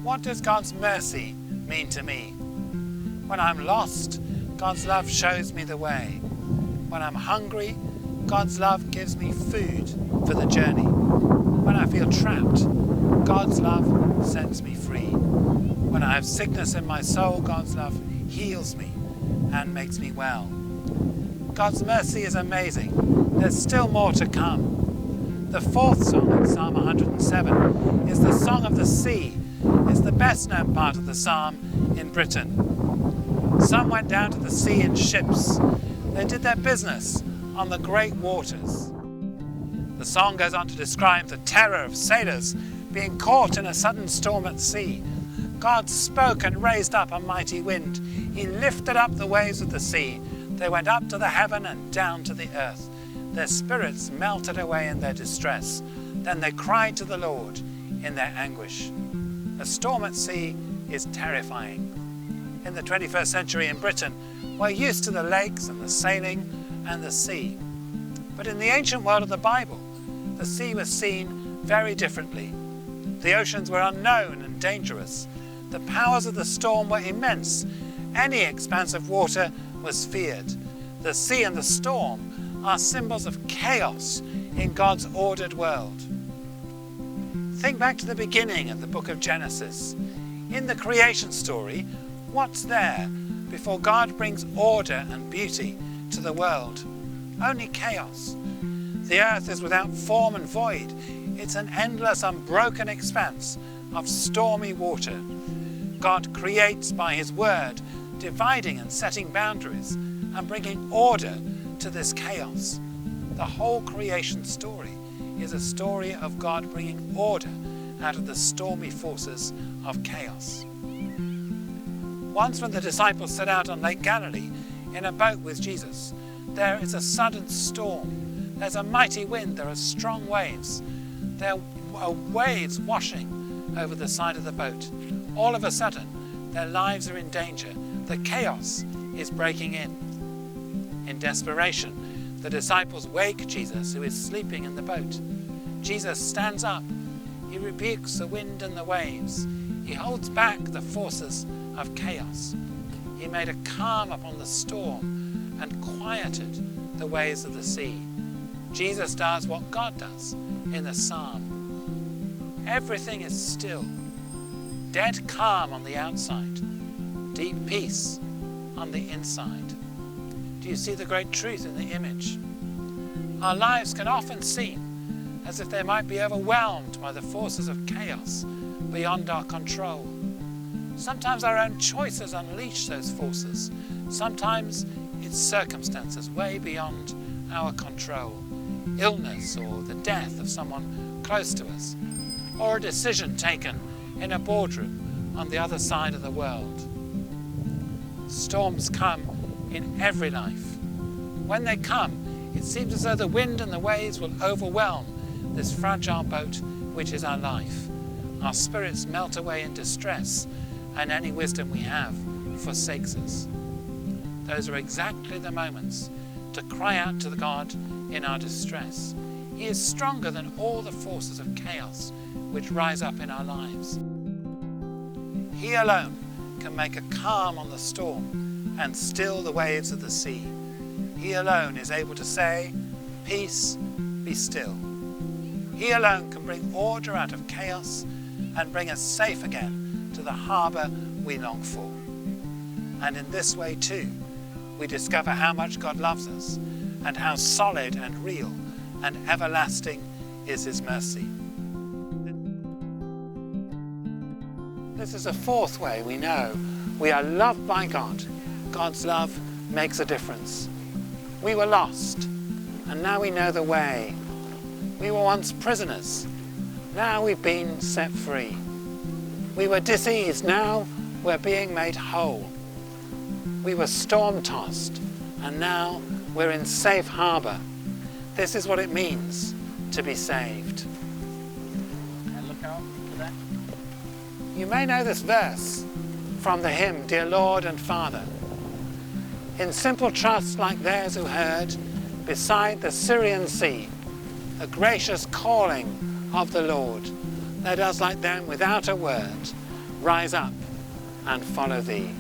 What does God's mercy mean to me? When I'm lost, God's love shows me the way. When I'm hungry, God's love gives me food for the journey. When I feel trapped, God's love sets me free. When I have sickness in my soul, God's love heals me and makes me well. God's mercy is amazing. There's still more to come. The fourth song in Psalm 107 is the Song of the Sea. It's the best known part of the psalm in Britain. Some went down to the sea in ships. They did their business on the great waters. The song goes on to describe the terror of sailors being caught in a sudden storm at sea. God spoke and raised up a mighty wind. He lifted up the waves of the sea. They went up to the heaven and down to the earth. Their spirits melted away in their distress. Then they cried to the Lord in their anguish. A storm at sea is terrifying. In the 21st century in Britain, we're used to the lakes and the sailing and the sea. But in the ancient world of the Bible, the sea was seen very differently. The oceans were unknown and dangerous. The powers of the storm were immense. Any expanse of water was feared. The sea and the storm are symbols of chaos in God's ordered world. Think back to the beginning of the book of Genesis. In the creation story, what's there before God brings order and beauty to the world? Only chaos. The earth is without form and void. It's an endless, unbroken expanse of stormy water. God creates by his word, dividing and setting boundaries and bringing order to this chaos. The whole creation story is a story of God bringing order out of the stormy forces of chaos. Once when the disciples set out on Lake Galilee in a boat with Jesus, there is a sudden storm. There's a mighty wind. There are strong waves. There are waves washing over the side of the boat. All of a sudden, their lives are in danger. The chaos is breaking in. In desperation, the disciples wake Jesus, who is sleeping in the boat. Jesus stands up. He rebukes the wind and the waves. He holds back the forces of chaos. He made a calm upon the storm and quieted the waves of the sea. Jesus does what God does in the psalm. Everything is still. Dead calm on the outside. Deep peace on the inside. Do you see the great truth in the image? Our lives can often seem as if they might be overwhelmed by the forces of chaos beyond our control. Sometimes our own choices unleash those forces. Sometimes it's circumstances way beyond our control. Illness or the death of someone close to us, or a decision taken in a boardroom on the other side of the world. Storms come in every life. When they come, it seems as though the wind and the waves will overwhelm this fragile boat which is our life. Our spirits melt away in distress, and any wisdom we have forsakes us. Those are exactly the moments to cry out to God in our distress. He is stronger than all the forces of chaos which rise up in our lives. He alone can make a calm on the storm and still the waves of the sea. He alone is able to say, "Peace, be still." He alone can bring order out of chaos and bring us safe again to the harbour we long for. And in this way too, we discover how much God loves us and how solid and real and everlasting is his mercy. This is a fourth way we know we are loved by God. God's love makes a difference. We were lost, and now we know the way. We were once prisoners. Now we've been set free. We were diseased. Now we're being made whole. We were storm-tossed, and now we're in safe harbour. This is what it means to be saved. And look out for that. You may know this verse from the hymn, "Dear Lord and Father." In simple trust like theirs who heard, beside the Syrian sea, the gracious calling of the Lord led us like them without a word, rise up and follow thee.